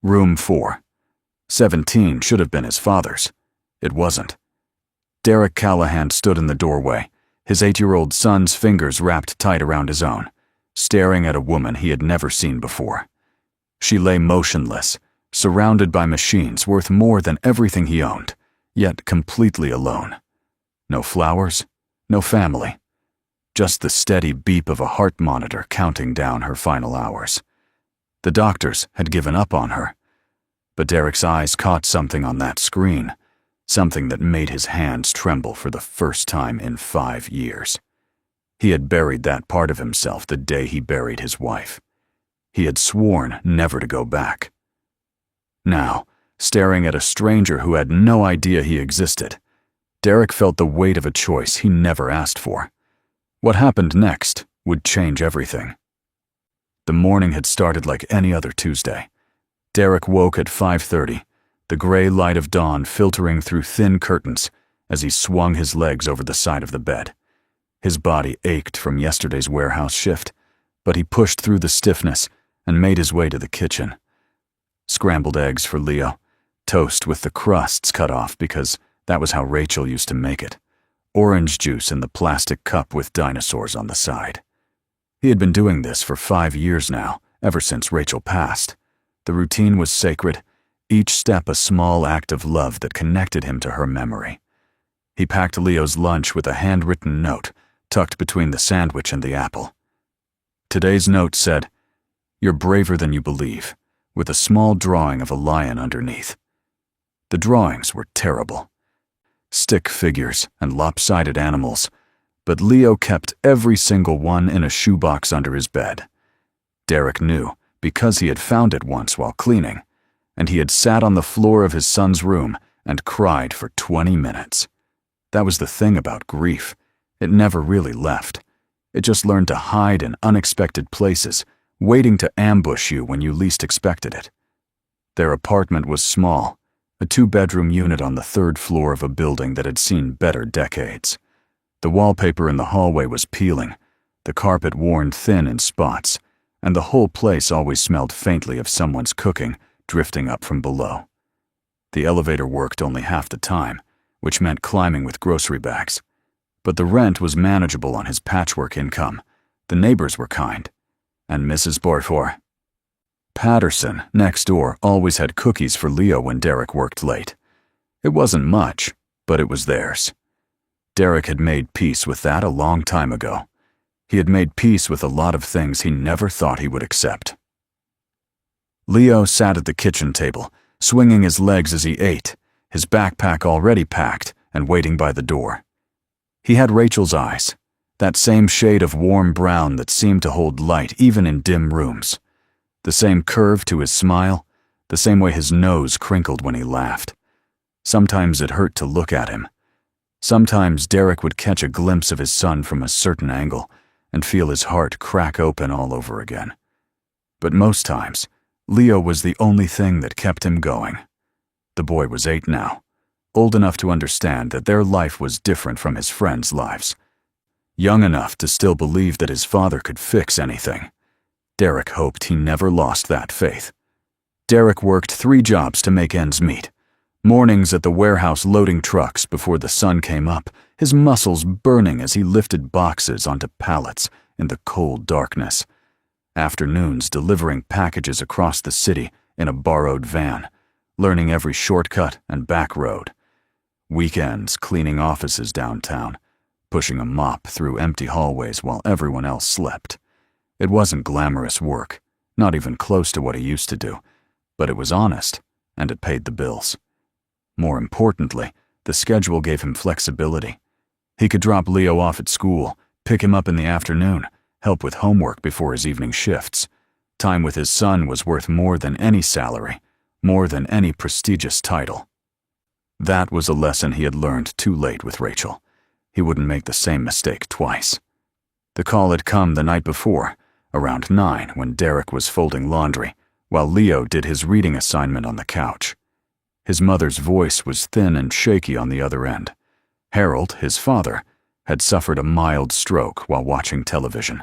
Room 4. 17 should have been his father's. It wasn't. Derek Callahan stood in the doorway, his 8-year-old son's fingers wrapped tight around his own, staring at a woman he had never seen before. She lay motionless, surrounded by machines worth more than everything he owned, yet completely alone. No flowers, no family. Just the steady beep of a heart monitor counting down her final hours. The doctors had given up on her. But Derek's eyes caught something on that screen, something that made his hands tremble for the first time in 5 years. He had buried that part of himself the day he buried his wife. He had sworn never to go back. Now, staring at a stranger who had no idea he existed, Derek felt the weight of a choice he never asked for. What happened next would change everything. The morning had started like any other Tuesday. Derek woke at 5:30, the gray light of dawn filtering through thin curtains as he swung his legs over the side of the bed. His body ached from yesterday's warehouse shift, but he pushed through the stiffness and made his way to the kitchen. Scrambled eggs for Leo, toast with the crusts cut off because that was how Rachel used to make it, orange juice in the plastic cup with dinosaurs on the side. He had been doing this for 5 years now, ever since Rachel passed. The routine was sacred, each step a small act of love that connected him to her memory. He packed Leo's lunch with a handwritten note tucked between the sandwich and the apple. Today's note said, "You're braver than you believe," with a small drawing of a lion underneath. The drawings were terrible. Stick figures and lopsided animals, but Leo kept every single one in a shoebox under his bed. Derek knew, because he had found it once while cleaning, and he had sat on the floor of his son's room and cried for 20 minutes. That was the thing about grief. It never really left. It just learned to hide in unexpected places, waiting to ambush you when you least expected it. Their apartment was small, a 2-bedroom unit on the 3rd floor of a building that had seen better decades. The wallpaper in the hallway was peeling, the carpet worn thin in spots, and the whole place always smelled faintly of someone's cooking drifting up from below. The elevator worked only half the time, which meant climbing with grocery bags. But the rent was manageable on his patchwork income. The neighbors were kind. And Mrs. Borfor Patterson, next door, always had cookies for Leo when Derek worked late. It wasn't much, but it was theirs. Derek had made peace with that a long time ago. He had made peace with a lot of things he never thought he would accept. Leo sat at the kitchen table, swinging his legs as he ate, his backpack already packed and waiting by the door. He had Rachel's eyes, that same shade of warm brown that seemed to hold light even in dim rooms. The same curve to his smile, the same way his nose crinkled when he laughed. Sometimes it hurt to look at him. Sometimes Derek would catch a glimpse of his son from a certain angle and feel his heart crack open all over again. But most times, Leo was the only thing that kept him going. The boy was 8 now, old enough to understand that their life was different from his friends' lives. Young enough to still believe that his father could fix anything. Derek hoped he never lost that faith. Derek worked 3 jobs to make ends meet. Mornings at the warehouse loading trucks before the sun came up, his muscles burning as he lifted boxes onto pallets in the cold darkness. Afternoons delivering packages across the city in a borrowed van, learning every shortcut and back road. Weekends cleaning offices downtown, pushing a mop through empty hallways while everyone else slept. It wasn't glamorous work, not even close to what he used to do, but it was honest, and it paid the bills. More importantly, the schedule gave him flexibility. He could drop Leo off at school, pick him up in the afternoon, help with homework before his evening shifts. Time with his son was worth more than any salary, more than any prestigious title. That was a lesson he had learned too late with Rachel. He wouldn't make the same mistake twice. The call had come the night before, around 9 when Derek was folding laundry, while Leo did his reading assignment on the couch. His mother's voice was thin and shaky on the other end. Harold, his father, had suffered a mild stroke while watching television.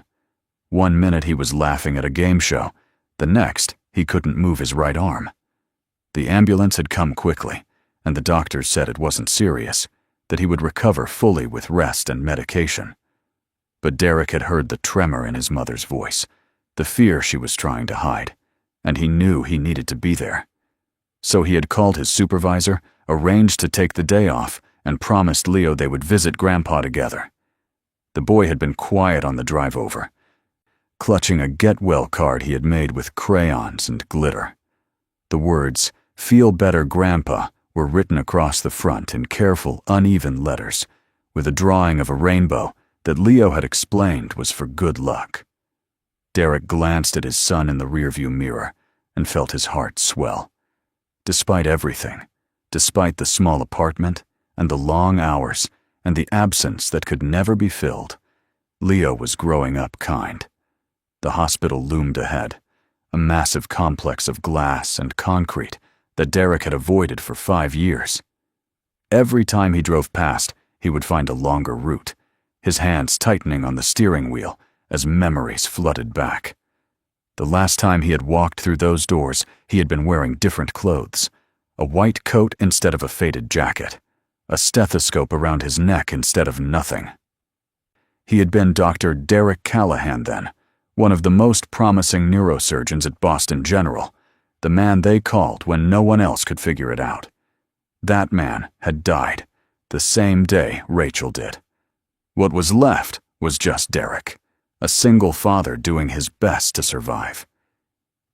1 minute he was laughing at a game show, the next he couldn't move his right arm. The ambulance had come quickly, and the doctors said it wasn't serious, that he would recover fully with rest and medication. But Derek had heard the tremor in his mother's voice, the fear she was trying to hide, and he knew he needed to be there. So he had called his supervisor, arranged to take the day off, and promised Leo they would visit Grandpa together. The boy had been quiet on the drive over, clutching a get-well card he had made with crayons and glitter. The words, "Feel better, Grandpa," were written across the front in careful, uneven letters, with a drawing of a rainbow that Leo had explained was for good luck. Derek glanced at his son in the rearview mirror and felt his heart swell. Despite everything, despite the small apartment and the long hours and the absence that could never be filled, Leo was growing up kind. The hospital loomed ahead, a massive complex of glass and concrete that Derek had avoided for 5 years. Every time he drove past, he would find a longer route, his hands tightening on the steering wheel as memories flooded back. The last time he had walked through those doors, he had been wearing different clothes, a white coat instead of a faded jacket, a stethoscope around his neck instead of nothing. He had been Dr. Derek Callahan then, one of the most promising neurosurgeons at Boston General, the man they called when no one else could figure it out. That man had died the same day Rachel did. What was left was just Derek, a single father doing his best to survive.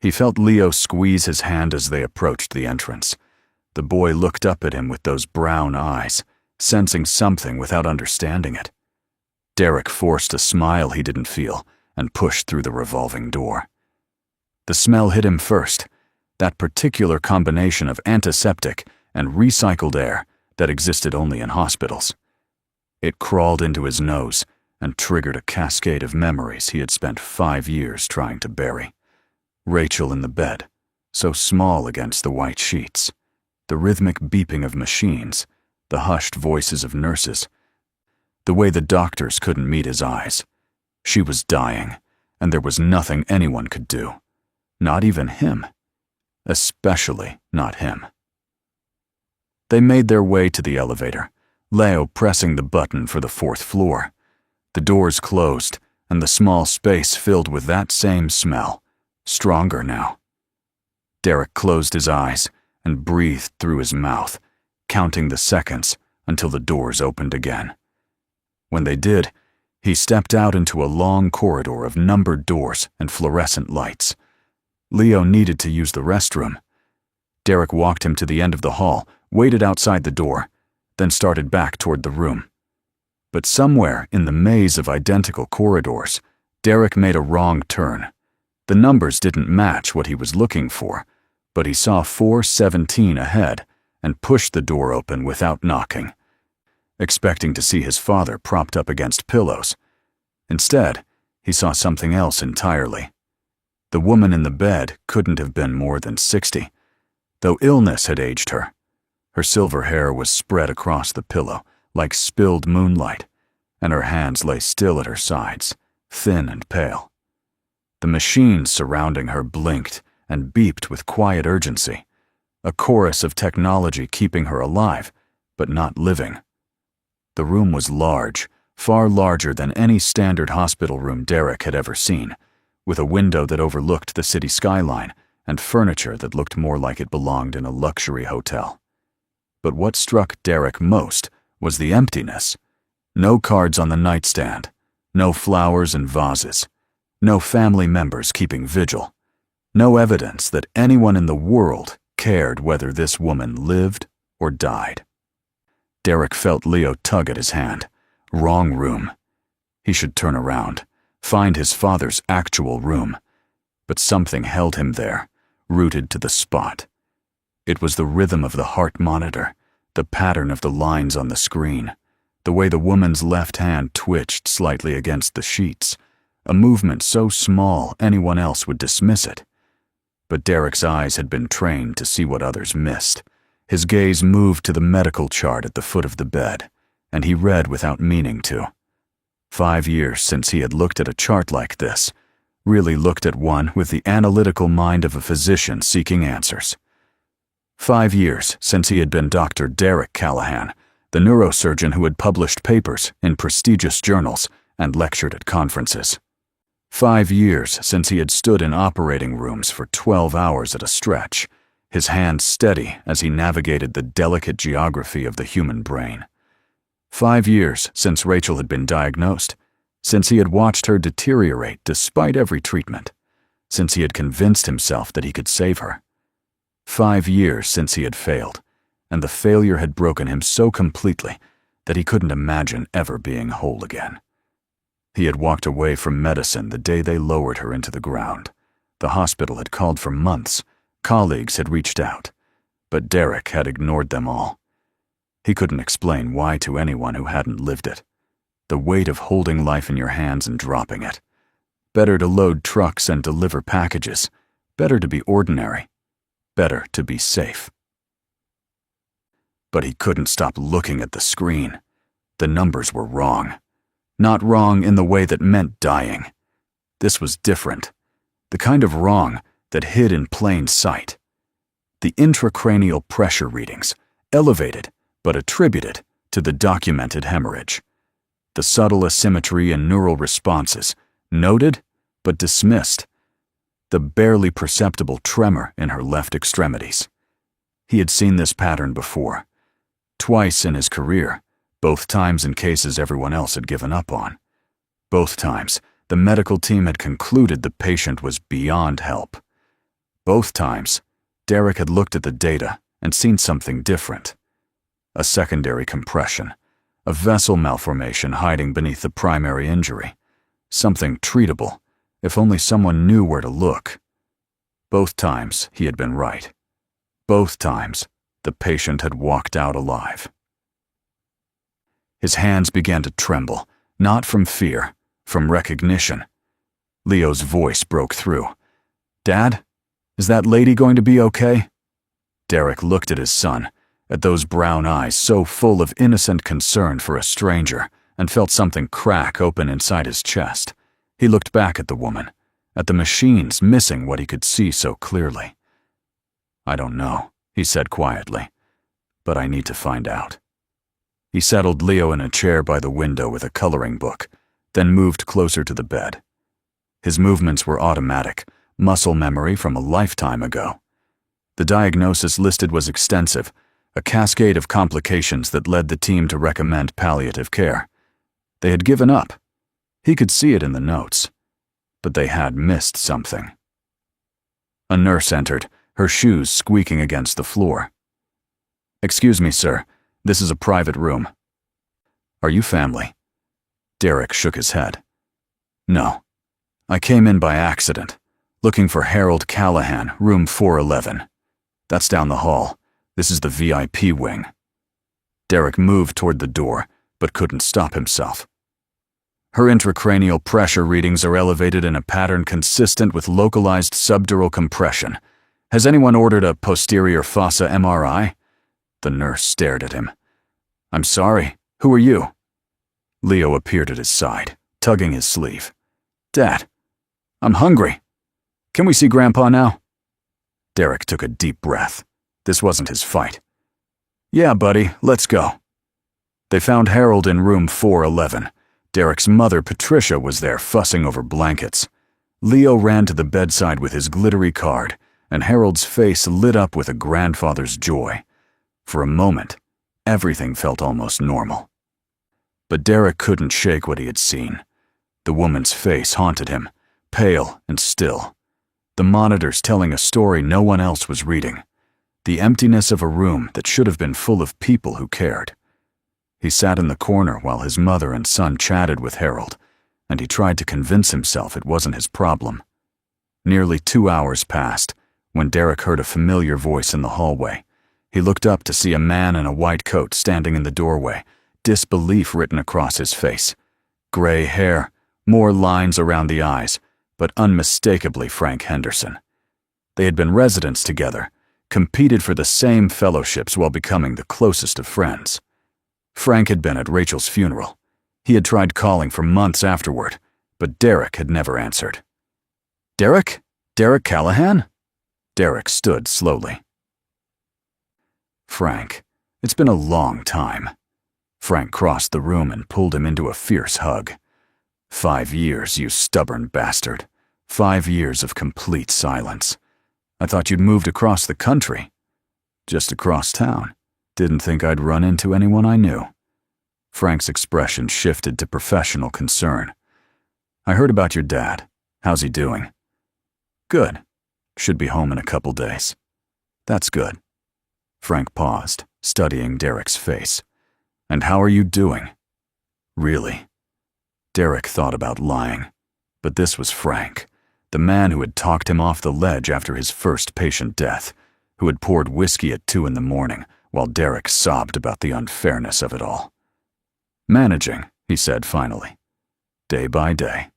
He felt Leo squeeze his hand as they approached the entrance. The boy looked up at him with those brown eyes, sensing something without understanding it. Derek forced a smile he didn't feel and pushed through the revolving door. The smell hit him first, that particular combination of antiseptic and recycled air that existed only in hospitals. It crawled into his nose and triggered a cascade of memories he had spent 5 years trying to bury. Rachel in the bed, so small against the white sheets, the rhythmic beeping of machines, the hushed voices of nurses, the way the doctors couldn't meet his eyes. She was dying, and there was nothing anyone could do. Not even him. Especially not him. They made their way to the elevator, Leo pressing the button for the 4th floor. The doors closed, and the small space filled with that same smell, stronger now. Derek closed his eyes and breathed through his mouth, counting the seconds until the doors opened again. When they did, he stepped out into a long corridor of numbered doors and fluorescent lights. Leo needed to use the restroom. Derek walked him to the end of the hall, waited outside the door, then started back toward the room. But somewhere in the maze of identical corridors, Derek made a wrong turn. The numbers didn't match what he was looking for, but he saw 417 ahead and pushed the door open without knocking, expecting to see his father propped up against pillows. Instead, he saw something else entirely. The woman in the bed couldn't have been more than 60, though illness had aged her. Her silver hair was spread across the pillow like spilled moonlight, and her hands lay still at her sides, thin and pale. The machines surrounding her blinked and beeped with quiet urgency, a chorus of technology keeping her alive, but not living. The room was large, far larger than any standard hospital room Derek had ever seen, with a window that overlooked the city skyline and furniture that looked more like it belonged in a luxury hotel. But what struck Derek most was the emptiness. No cards on the nightstand, no flowers and vases, no family members keeping vigil, no evidence that anyone in the world cared whether this woman lived or died. Derek felt Leo tug at his hand. Wrong room. He should turn around, find his father's actual room. But something held him there, rooted to the spot. It was the rhythm of the heart monitor, the pattern of the lines on the screen, the way the woman's left hand twitched slightly against the sheets, a movement so small anyone else would dismiss it. But Derek's eyes had been trained to see what others missed. His gaze moved to the medical chart at the foot of the bed, and he read without meaning to. 5 years since he had looked at a chart like this, really looked at one with the analytical mind of a physician seeking answers. 5 years since he had been Dr. Derek Callahan, the neurosurgeon who had published papers in prestigious journals and lectured at conferences. 5 years since he had stood in operating rooms for 12 hours at a stretch, his hands steady as he navigated the delicate geography of the human brain. 5 years since Rachel had been diagnosed, since he had watched her deteriorate despite every treatment, since he had convinced himself that he could save her. 5 years since he had failed, and the failure had broken him so completely that he couldn't imagine ever being whole again. He had walked away from medicine the day they lowered her into the ground. The hospital had called for months. Colleagues had reached out, but Derek had ignored them all. He couldn't explain why to anyone who hadn't lived it. The weight of holding life in your hands and dropping it. Better to load trucks and deliver packages. Better to be ordinary. Better to be safe. But he couldn't stop looking at the screen. The numbers were wrong. Not wrong in the way that meant dying. This was different. The kind of wrong that hid in plain sight. The intracranial pressure readings, elevated but attributed to the documented hemorrhage. The subtle asymmetry in neural responses, noted but dismissed. The barely perceptible tremor in her left extremities. He had seen this pattern before. Twice in his career, both times in cases everyone else had given up on. Both times, the medical team had concluded the patient was beyond help. Both times, Derek had looked at the data and seen something different. A secondary compression, a vessel malformation hiding beneath the primary injury. Something treatable, if only someone knew where to look. Both times, he had been right. Both times, the patient had walked out alive. His hands began to tremble, not from fear, from recognition. Leo's voice broke through. "Dad, is that lady going to be okay?" Derek looked at his son, at those brown eyes so full of innocent concern for a stranger, and felt something crack open inside his chest. He looked back at the woman, at the machines missing what he could see so clearly. "I don't know," he said quietly, "but I need to find out." He settled Leo in a chair by the window with a coloring book, then moved closer to the bed. His movements were automatic, muscle memory from a lifetime ago. The diagnosis listed was extensive, a cascade of complications that led the team to recommend palliative care. They had given up. He could see it in the notes. But they had missed something. A nurse entered, her shoes squeaking against the floor. "Excuse me, sir. This is a private room." "Are you family?" Derek shook his head. "No. I came in by accident, looking for Harold Callahan, room 411. That's down the hall. This is the VIP wing." Derek moved toward the door, but couldn't stop himself. "Her intracranial pressure readings are elevated in a pattern consistent with localized subdural compression. Has anyone ordered a posterior fossa MRI?" The nurse stared at him. "I'm sorry. Who are you?" Leo appeared at his side, tugging his sleeve. "Dad, I'm hungry. Can we see Grandpa now?" Derek took a deep breath. This wasn't his fight. "Yeah, buddy, let's go." They found Harold in room 411. Derek's mother, Patricia, was there fussing over blankets. Leo ran to the bedside with his glittery card, and Harold's face lit up with a grandfather's joy. For a moment, everything felt almost normal. But Derek couldn't shake what he had seen. The woman's face haunted him, pale and still. The monitors telling a story no one else was reading. The emptiness of a room that should have been full of people who cared. He sat in the corner while his mother and son chatted with Harold, and he tried to convince himself it wasn't his problem. Nearly 2 hours passed when Derek heard a familiar voice in the hallway. He looked up to see a man in a white coat standing in the doorway, disbelief written across his face. Gray hair, more lines around the eyes, but unmistakably Frank Henderson. They had been residents together, competed for the same fellowships while becoming the closest of friends. Frank had been at Rachel's funeral. He had tried calling for months afterward, but Derek had never answered. "Derek? Derek Callahan?" Derek stood slowly. Frank, it's been a long time. Frank crossed the room and pulled him into a fierce hug. 5 years, you stubborn bastard. 5 years of complete silence. I thought you'd moved across the country. Just across town. Didn't think I'd run into anyone I knew. Frank's expression shifted to professional concern. I heard about your dad. How's he doing? Good. Should be home in a couple days. That's good. Frank paused, studying Derek's face. And how are you doing? Really? Derek thought about lying. But this was Frank, the man who had talked him off the ledge after his first patient death, who had poured whiskey at 2 a.m. while Derek sobbed about the unfairness of it all. Managing, he said finally. Day by day.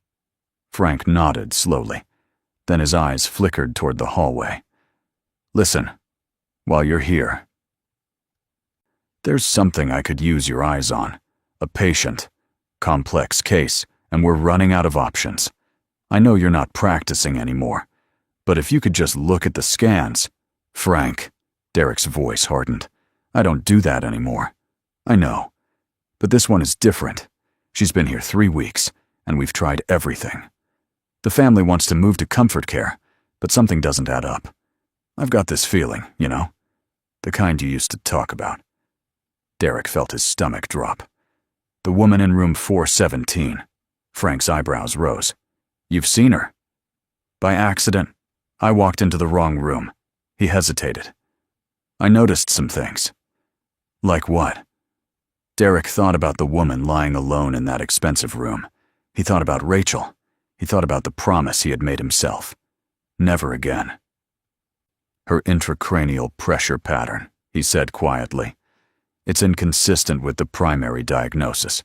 Frank nodded slowly. Then his eyes flickered toward the hallway. Listen, while you're here, there's something I could use your eyes on. A patient. Complex case, and we're running out of options. I know you're not practicing anymore, but if you could just look at the scans. Frank, Derek's voice hardened. I don't do that anymore. I know. But this one is different. She's been here 3 weeks, and we've tried everything. The family wants to move to comfort care, but something doesn't add up. I've got this feeling, you know? The kind you used to talk about. Derek felt his stomach drop. The woman in room 417. Frank's eyebrows rose. You've seen her? By accident. I walked into the wrong room. He hesitated. I noticed some things. Like what? Derek thought about the woman lying alone in that expensive room. He thought about Rachel. He thought about the promise he had made himself. Never again. Her intracranial pressure pattern, he said quietly. It's inconsistent with the primary diagnosis.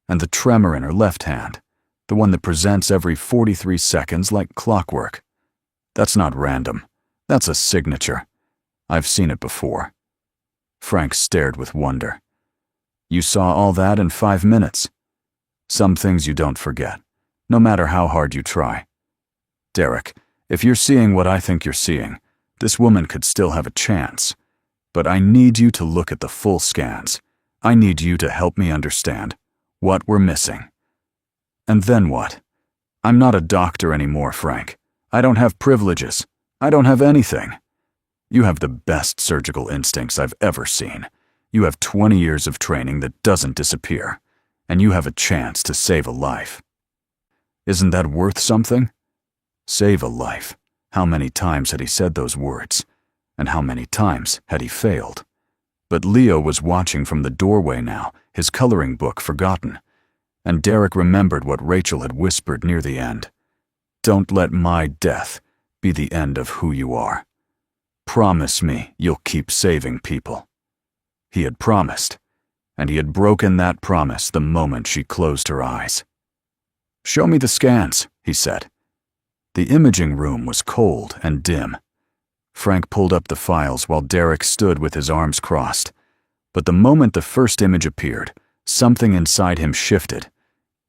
And the tremor in her left hand, the one that presents every 43 seconds like clockwork. That's not random. That's a signature. I've seen it before. Frank stared with wonder. You saw all that in 5 minutes. Some things you don't forget, no matter how hard you try. Derek, if you're seeing what I think you're seeing, this woman could still have a chance. But I need you to look at the full scans. I need you to help me understand what we're missing. And then what? I'm not a doctor anymore, Frank. I don't have privileges. I don't have anything. You have the best surgical instincts I've ever seen. You have 20 years of training that doesn't disappear, and you have a chance to save a life. Isn't that worth something? Save a life. How many times had he said those words? And how many times had he failed? But Leo was watching from the doorway now, his coloring book forgotten. And Derek remembered what Rachel had whispered near the end. Don't let my death be the end of who you are. Promise me you'll keep saving people. He had promised, and he had broken that promise the moment she closed her eyes. Show me the scans, he said. The imaging room was cold and dim. Frank pulled up the files while Derek stood with his arms crossed. But the moment the first image appeared, something inside him shifted.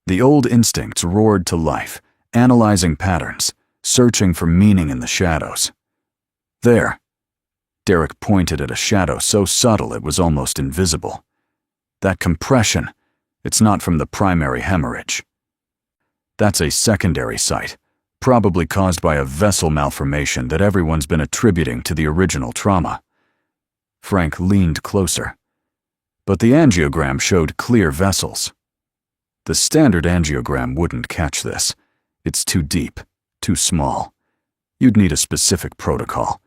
The old instincts roared to life, analyzing patterns, searching for meaning in the shadows. There. Derek pointed at a shadow so subtle it was almost invisible. That compression, it's not from the primary hemorrhage. That's a secondary site, probably caused by a vessel malformation that everyone's been attributing to the original trauma. Frank leaned closer. But the angiogram showed clear vessels. The standard angiogram wouldn't catch this. It's too deep, too small. You'd need a specific protocol.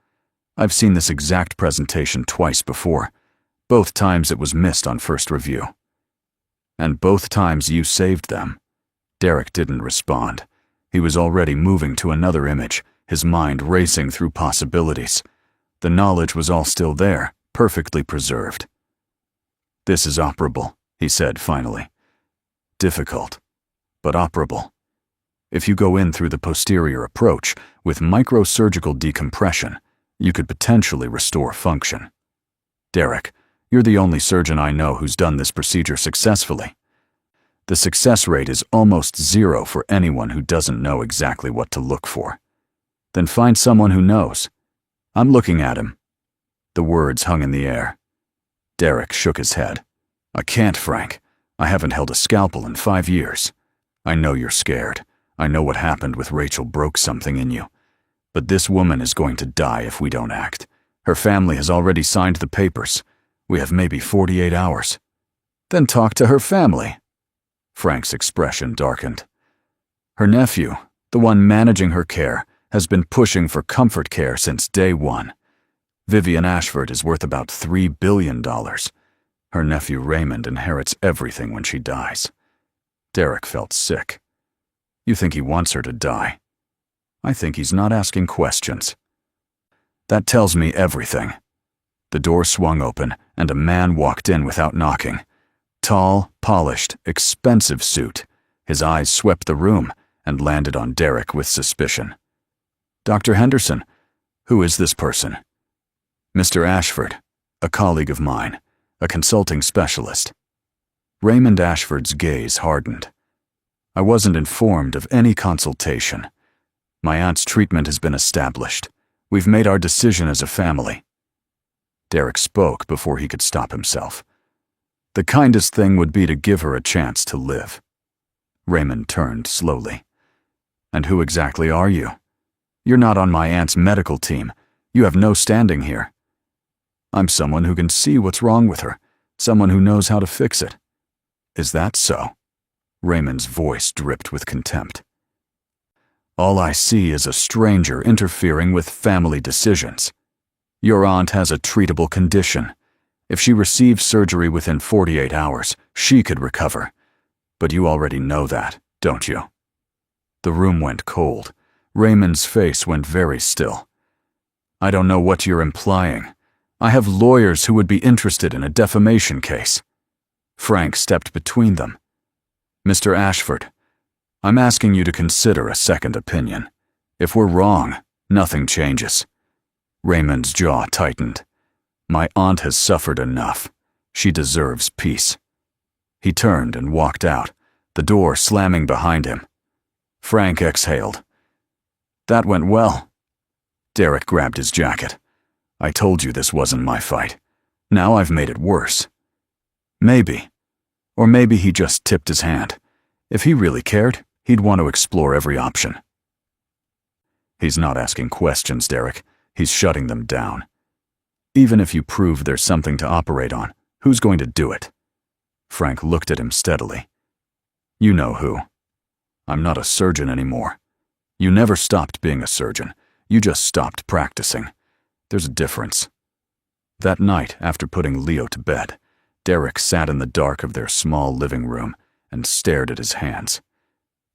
I've seen this exact presentation twice before. Both times it was missed on first review. And both times you saved them. Derek didn't respond. He was already moving to another image, his mind racing through possibilities. The knowledge was all still there, perfectly preserved. This is operable, he said finally. Difficult, but operable. If you go in through the posterior approach with microsurgical decompression, you could potentially restore function. Derek, you're the only surgeon I know who's done this procedure successfully. The success rate is almost 0 for anyone who doesn't know exactly what to look for. Then find someone who knows. I'm looking at him. The words hung in the air. Derek shook his head. I can't, Frank. I haven't held a scalpel in 5 years. I know you're scared. I know what happened with Rachel broke something in you. But this woman is going to die if we don't act. Her family has already signed the papers. We have maybe 48 hours. Then talk to her family. Frank's expression darkened. Her nephew, the one managing her care, has been pushing for comfort care since day one. Vivian Ashford is worth about $3 billion. Her nephew Raymond inherits everything when she dies. Derek felt sick. You think he wants her to die? I think he's not asking questions. That tells me everything. The door swung open and a man walked in without knocking. Tall, polished, expensive suit. His eyes swept the room and landed on Derek with suspicion. Dr. Henderson, who is this person? Mr. Ashford, a colleague of mine, a consulting specialist. Raymond Ashford's gaze hardened. I wasn't informed of any consultation. My aunt's treatment has been established. We've made our decision as a family. Derek spoke before he could stop himself. The kindest thing would be to give her a chance to live. Raymond turned slowly. And who exactly are you? You're not on my aunt's medical team. You have no standing here. I'm someone who can see what's wrong with her, someone who knows how to fix it. Is that so? Raymond's voice dripped with contempt. All I see is a stranger interfering with family decisions. Your aunt has a treatable condition. If she receives surgery within 48 hours, she could recover. But you already know that, don't you? The room went cold. Raymond's face went very still. I don't know what you're implying. I have lawyers who would be interested in a defamation case. Frank stepped between them. Mr. Ashford, I'm asking you to consider a second opinion. If we're wrong, nothing changes. Raymond's jaw tightened. My aunt has suffered enough. She deserves peace. He turned and walked out, the door slamming behind him. Frank exhaled. That went well. Derek grabbed his jacket. I told you this wasn't my fight. Now I've made it worse. Maybe. Or maybe he just tipped his hand. If he really cared, he'd want to explore every option. He's not asking questions, Derek. He's shutting them down. Even if you prove there's something to operate on, who's going to do it? Frank looked at him steadily. You know who. I'm not a surgeon anymore. You never stopped being a surgeon. You just stopped practicing. There's a difference. That night, after putting Leo to bed, Derek sat in the dark of their small living room and stared at his hands.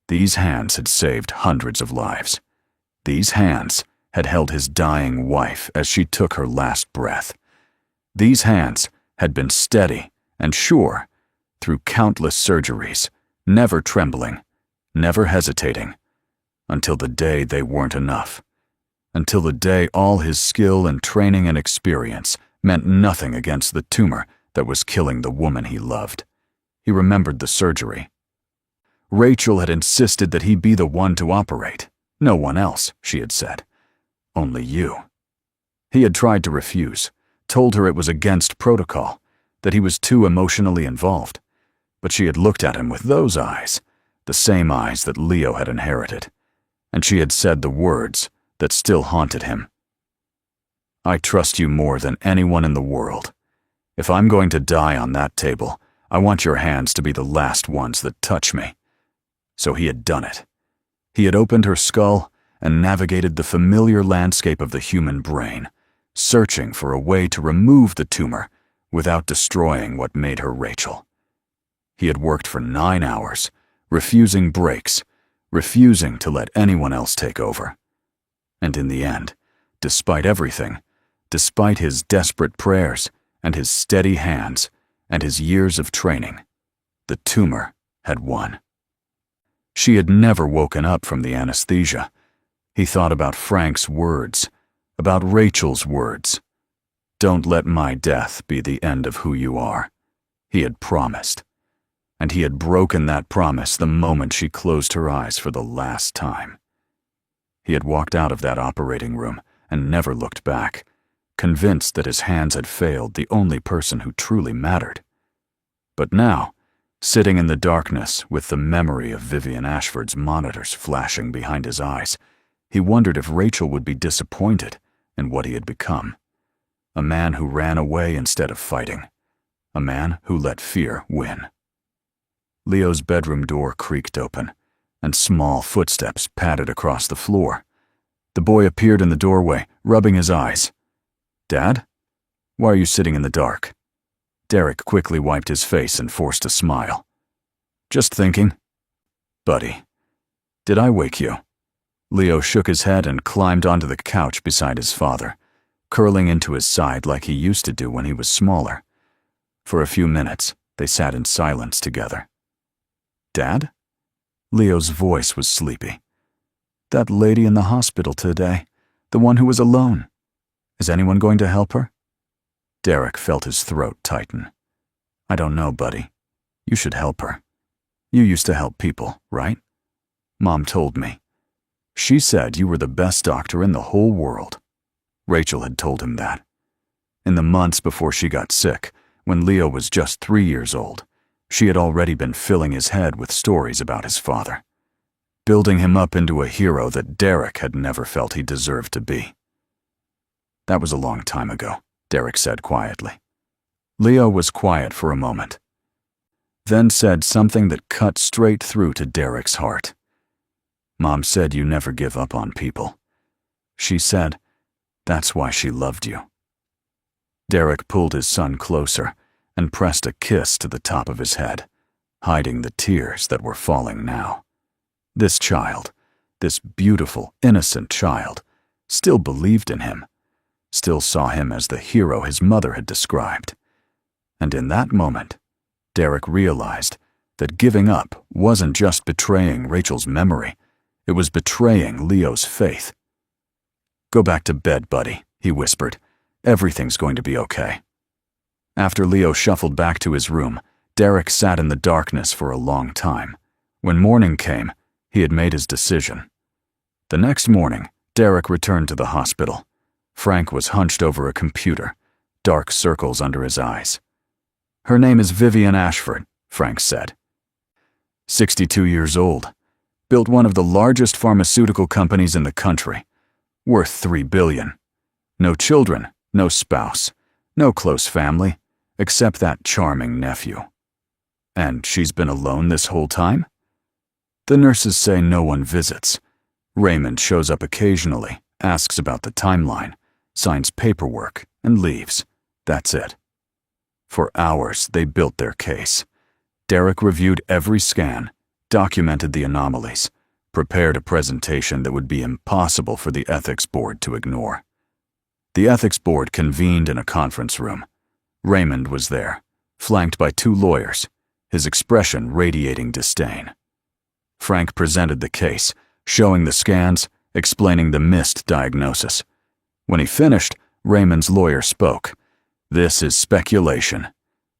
These hands had saved hundreds of lives. These hands had held his dying wife as she took her last breath. These hands had been steady and sure through countless surgeries, never trembling, never hesitating, until the day they weren't enough. Until the day all his skill and training and experience meant nothing against the tumor that was killing the woman he loved. He remembered the surgery. Rachel had insisted that he be the one to operate. No one else, she had said. Only you. He had tried to refuse, told her it was against protocol, that he was too emotionally involved. But she had looked at him with those eyes, the same eyes that Leo had inherited, and she had said the words that still haunted him. I trust you more than anyone in the world. If I'm going to die on that table, I want your hands to be the last ones that touch me. So he had done it. He had opened her skull and navigated the familiar landscape of the human brain, searching for a way to remove the tumor without destroying what made her Rachel. He had worked for 9 hours, refusing breaks, refusing to let anyone else take over. And in the end, despite everything, despite his desperate prayers and his steady hands and his years of training, the tumor had won. She had never woken up from the anesthesia. He thought about Frank's words, about Rachel's words. Don't let my death be the end of who you are. He had promised. And he had broken that promise the moment she closed her eyes for the last time. He had walked out of that operating room and never looked back, convinced that his hands had failed the only person who truly mattered. But now, sitting in the darkness with the memory of Vivian Ashford's monitors flashing behind his eyes, he wondered if Rachel would be disappointed in what he had become. A man who ran away instead of fighting. A man who let fear win. Leo's bedroom door creaked open, and small footsteps padded across the floor. The boy appeared in the doorway, rubbing his eyes. "Dad? Why are you sitting in the dark?" Derek quickly wiped his face and forced a smile. "Just thinking." "Buddy, did I wake you?" Leo shook his head and climbed onto the couch beside his father, curling into his side like he used to do when he was smaller. For a few minutes, they sat in silence together. "Dad?" Leo's voice was sleepy. "That lady in the hospital today, the one who was alone. Is anyone going to help her?" Derek felt his throat tighten. "I don't know, buddy. You should help her. You used to help people, right? Mom told me. She said you were the best doctor in the whole world." Rachel had told him that. In the months before she got sick, when Leo was just 3 years old, she had already been filling his head with stories about his father, building him up into a hero that Derek had never felt he deserved to be. "That was a long time ago," Derek said quietly. Leo was quiet for a moment, then said something that cut straight through to Derek's heart. "Mom said you never give up on people. She said that's why she loved you." Derek pulled his son closer and pressed a kiss to the top of his head, hiding the tears that were falling now. This child, this beautiful, innocent child, still believed in him, still saw him as the hero his mother had described. And in that moment, Derek realized that giving up wasn't just betraying Rachel's memory, it was betraying Leo's faith. "Go back to bed, buddy," he whispered. "Everything's going to be okay." After Leo shuffled back to his room, Derek sat in the darkness for a long time. When morning came, he had made his decision. The next morning, Derek returned to the hospital. Frank was hunched over a computer, dark circles under his eyes. "Her name is Vivian Ashford," Frank said. 62 years old. Built one of the largest pharmaceutical companies in the country. Worth $3 billion. No children, no spouse, no close family, except that charming nephew. And she's been alone this whole time? The nurses say no one visits. Raymond shows up occasionally, asks about the timeline, signs paperwork, and leaves. That's it. For hours, they built their case. Derek reviewed every scan, documented the anomalies, prepared a presentation that would be impossible for the ethics board to ignore. The ethics board convened in a conference room. Raymond was there, flanked by 2 lawyers, his expression radiating disdain. Frank presented the case, showing the scans, explaining the missed diagnosis. When he finished, Raymond's lawyer spoke. "This is speculation.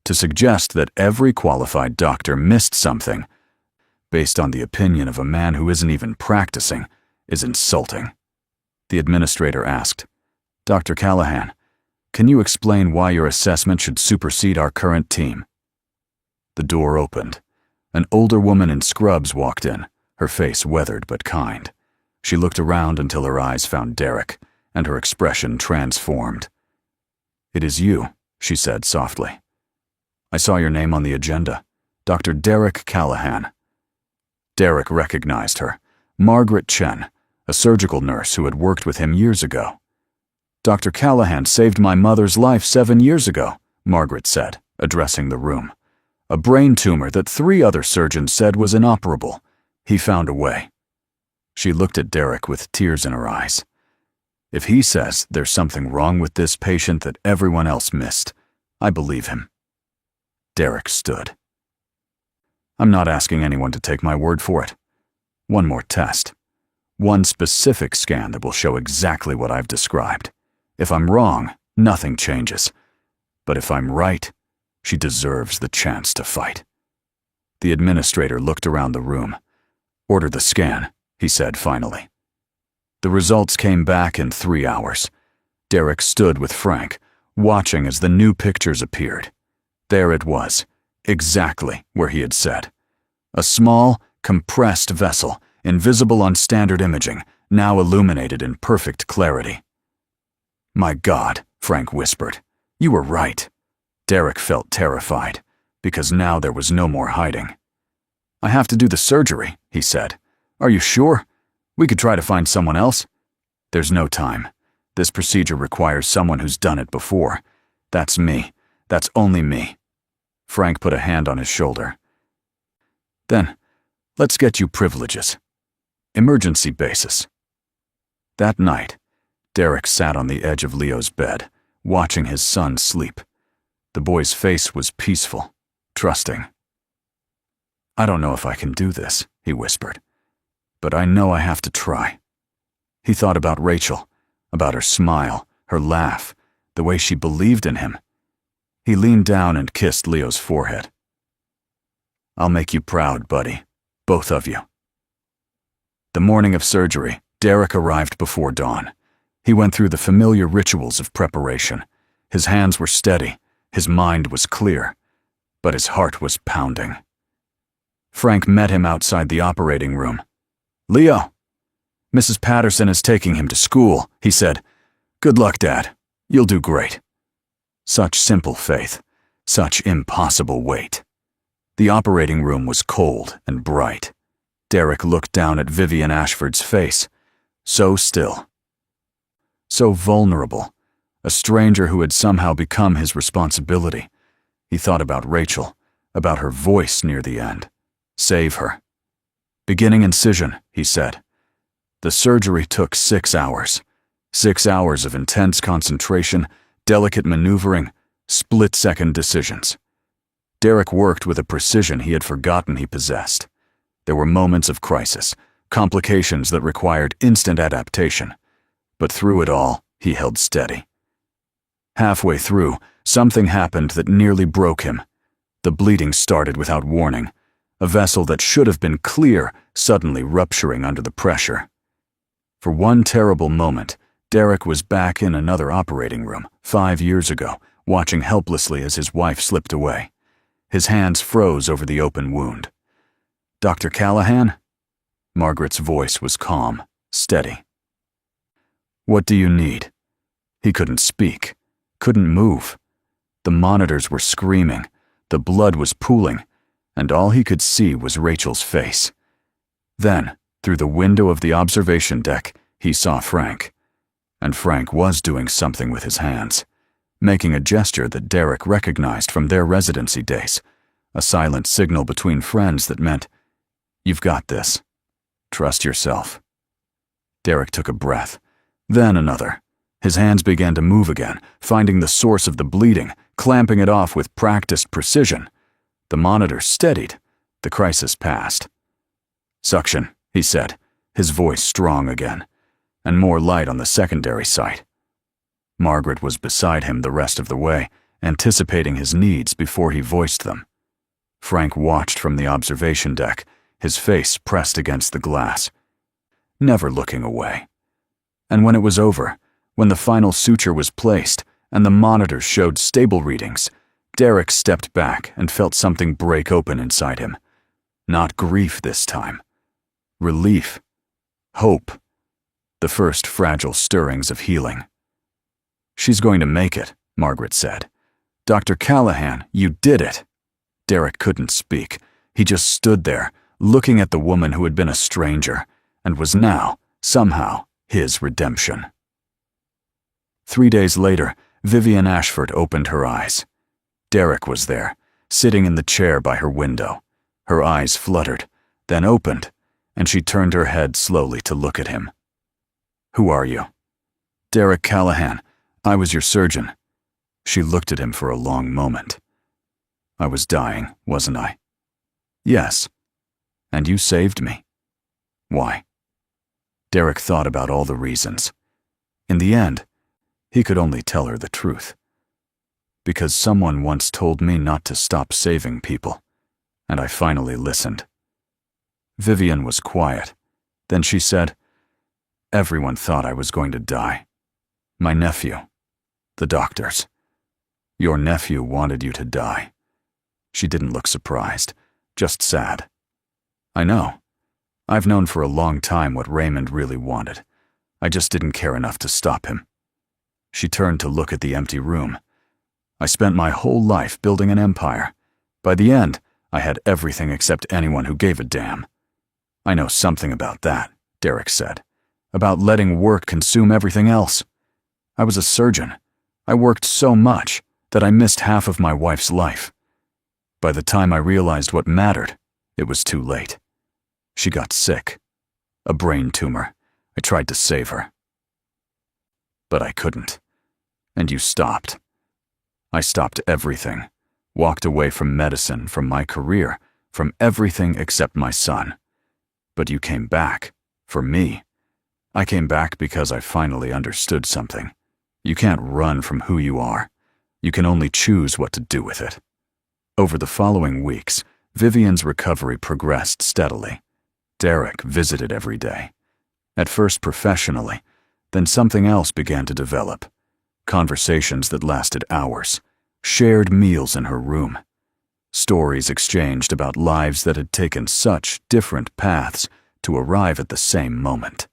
To suggest that every qualified doctor missed something, based on the opinion of a man who isn't even practicing, is insulting." The administrator asked, "Dr. Callahan, can you explain why your assessment should supersede our current team?" The door opened. An older woman in scrubs walked in, her face weathered but kind. She looked around until her eyes found Derek, and her expression transformed. "It is you," she said softly. "I saw your name on the agenda. Dr. Derek Callahan." Derek recognized her, Margaret Chen, a surgical nurse who had worked with him years ago. "Dr. Callahan saved my mother's life 7 years ago," Margaret said, addressing the room. "A brain tumor that 3 other surgeons said was inoperable. He found a way." She looked at Derek with tears in her eyes. If he says there's something wrong with this patient that everyone else missed, I believe him. Derek stood. "I'm not asking anyone to take my word for it. One more test. One specific scan that will show exactly what I've described. If I'm wrong, nothing changes. But if I'm right, she deserves the chance to fight." The administrator looked around the room. "Order the scan," he said finally. The results came back in 3 hours. Derek stood with Frank, watching as the new pictures appeared. There it was, exactly where he had said. A small, compressed vessel, invisible on standard imaging, now illuminated in perfect clarity. "My God," Frank whispered. "You were right." Derek felt terrified, because now there was no more hiding. "I have to do the surgery," he said. "Are you sure? We could try to find someone else." "There's no time. This procedure requires someone who's done it before. That's me. That's only me." Frank put a hand on his shoulder. "Then, let's get you privileges. Emergency basis." That night, Derek sat on the edge of Leo's bed, watching his son sleep. The boy's face was peaceful, trusting. "I don't know if I can do this," he whispered, "but I know I have to try." He thought about Rachel, about her smile, her laugh, the way she believed in him. He leaned down and kissed Leo's forehead. "I'll make you proud, buddy, both of you." The morning of surgery, Derek arrived before dawn. He went through the familiar rituals of preparation. His hands were steady, his mind was clear, but his heart was pounding. Frank met him outside the operating room. "Leo, Mrs. Patterson is taking him to school," he said. "Good luck, Dad. You'll do great." Such simple faith, such impossible weight. The operating room was cold and bright. Derek looked down at Vivian Ashford's face, so still, so vulnerable, a stranger who had somehow become his responsibility. He thought about Rachel, about her voice near the end. Save her. "Beginning incision," he said. The surgery took 6 hours. 6 hours of intense concentration, delicate maneuvering, split-second decisions. Derek worked with a precision he had forgotten he possessed. There were moments of crisis, complications that required instant adaptation. But through it all, he held steady. Halfway through, something happened that nearly broke him. The bleeding started without warning, a vessel that should have been clear suddenly rupturing under the pressure. For one terrible moment, Derek was back in another operating room, 5 years ago, watching helplessly as his wife slipped away. His hands froze over the open wound. "Dr. Callahan?" Margaret's voice was calm, steady. "What do you need?" He couldn't speak, couldn't move. The monitors were screaming, the blood was pooling, and all he could see was Rachel's face. Then, through the window of the observation deck, he saw Frank. And Frank was doing something with his hands, making a gesture that Derek recognized from their residency days, a silent signal between friends that meant, "You've got this. Trust yourself." Derek took a breath, then another. His hands began to move again, finding the source of the bleeding, clamping it off with practiced precision. The monitor steadied. The crisis passed. "Suction," he said, his voice strong again, and more light on the secondary site. Margaret was beside him the rest of the way, anticipating his needs before he voiced them. Frank watched from the observation deck, his face pressed against the glass, never looking away. And when it was over, when the final suture was placed and the monitors showed stable readings, Derek stepped back and felt something break open inside him. Not grief this time. Relief. Hope. The first fragile stirrings of healing. "She's going to make it," Margaret said. "Dr. Callahan, you did it." Derek couldn't speak. He just stood there, looking at the woman who had been a stranger, and was now, somehow, his redemption. 3 days later, Vivian Ashford opened her eyes. Derek was there, sitting in the chair by her window. Her eyes fluttered, then opened, and she turned her head slowly to look at him. "Who are you?" "Derek Callahan. I was your surgeon." She looked at him for a long moment. "I was dying, wasn't I?" "Yes. And you saved me." "Why?" Derek thought about all the reasons. In the end, he could only tell her the truth. "Because someone once told me not to stop saving people, and I finally listened." Vivian was quiet. Then she said, "Everyone thought I was going to die. My nephew. The doctors. Your nephew wanted you to die. She didn't look surprised, just sad. I know. I've known for a long time what Raymond really wanted. I just didn't care enough to stop him. She turned to look at the empty room. I spent my whole life building an empire. By the end, I had everything except anyone who gave a damn. I know something about that, Derek said. About letting work consume everything else. I was a surgeon. I worked so much that I missed half of my wife's life. By the time I realized what mattered, it was too late. She got sick. A brain tumor. I tried to save her. But I couldn't. And you stopped. I stopped everything. Walked away from medicine, from my career, from everything except my son. But you came back. For me. I came back because I finally understood something. You can't run from who you are. You can only choose what to do with it. Over the following weeks, Vivian's recovery progressed steadily. Derek visited every day. At first professionally, then something else began to develop. Conversations that lasted hours. Shared meals in her room. Stories exchanged about lives that had taken such different paths to arrive at the same moment.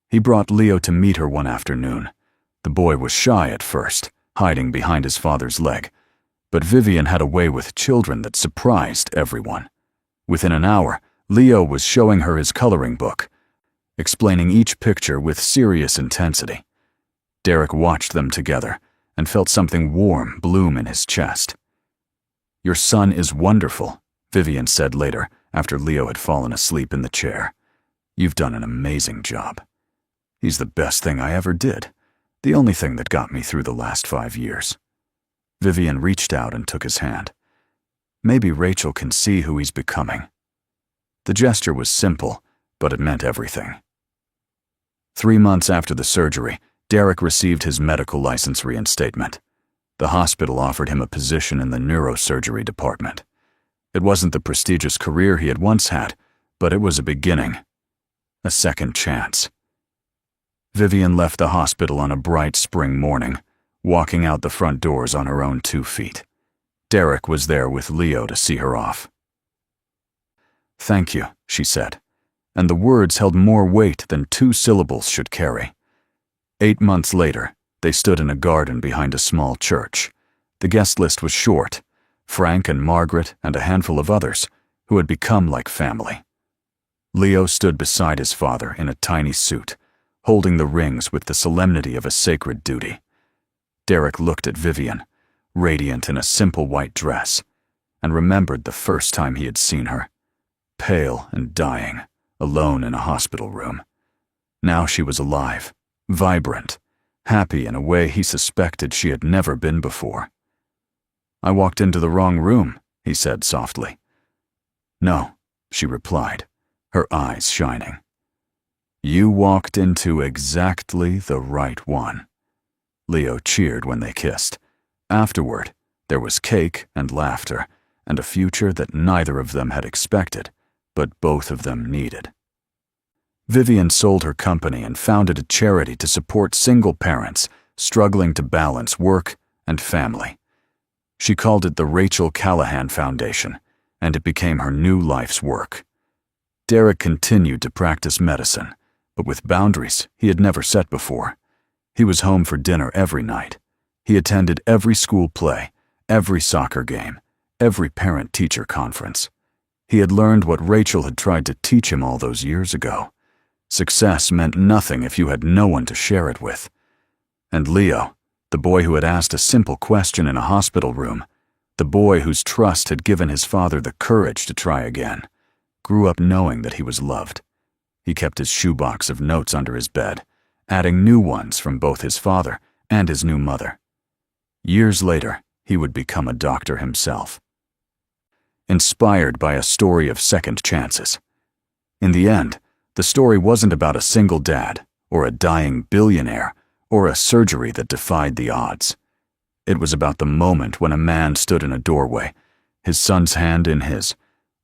He brought Leo to meet her one afternoon. The boy was shy at first, hiding behind his father's leg. But Vivian had a way with children that surprised everyone. Within an hour, Leo was showing her his coloring book, explaining each picture with serious intensity. Derek watched them together and felt something warm bloom in his chest. Your son is wonderful, Vivian said later after Leo had fallen asleep in the chair. You've done an amazing job. He's the best thing I ever did, the only thing that got me through the last 5 years. Vivian reached out and took his hand. Maybe Rachel can see who he's becoming. The gesture was simple, but it meant everything. 3 months after the surgery, Derek received his medical license reinstatement. The hospital offered him a position in the neurosurgery department. It wasn't the prestigious career he had once had, but it was a beginning. A second chance. Vivian left the hospital on a bright spring morning, walking out the front doors on her own 2 feet. Derek was there with Leo to see her off. Thank you, she said, and the words held more weight than 2 syllables should carry. 8 months later, they stood in a garden behind a small church. The guest list was short, Frank and Margaret and a handful of others who had become like family. Leo stood beside his father in a tiny suit, holding the rings with the solemnity of a sacred duty. Derek looked at Vivian, radiant in a simple white dress, and remembered the first time he had seen her, pale and dying, alone in a hospital room. Now she was alive, vibrant, happy in a way he suspected she had never been before. I walked into the wrong room, he said softly. No, she replied, her eyes shining. You walked into exactly the right one. Leo cheered when they kissed. Afterward, there was cake and laughter, and a future that neither of them had expected, but both of them needed. Vivian sold her company and founded a charity to support single parents struggling to balance work and family. She called it the Rachel Callahan Foundation, and it became her new life's work. Derek continued to practice medicine, but with boundaries he had never set before. He was home for dinner every night. He attended every school play, every soccer game, every parent-teacher conference. He had learned what Rachel had tried to teach him all those years ago. Success meant nothing if you had no one to share it with. And Leo, the boy who had asked a simple question in a hospital room, the boy whose trust had given his father the courage to try again, grew up knowing that he was loved. He kept his shoebox of notes under his bed, adding new ones from both his father and his new mother. Years later, he would become a doctor himself. Inspired by a story of second chances. In the end, the story wasn't about a single dad, or a dying billionaire, or a surgery that defied the odds. It was about the moment when a man stood in a doorway, his son's hand in his,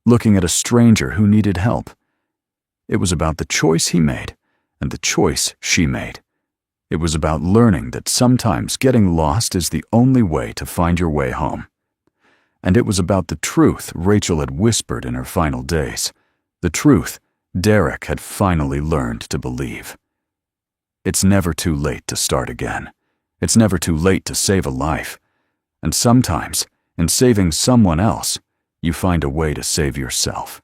looking at a stranger who needed help. It was about the choice he made, and the choice she made. It was about learning that sometimes getting lost is the only way to find your way home. And it was about the truth Rachel had whispered in her final days, the truth Derek had finally learned to believe. It's never too late to start again. It's never too late to save a life. And sometimes, in saving someone else, you find a way to save yourself.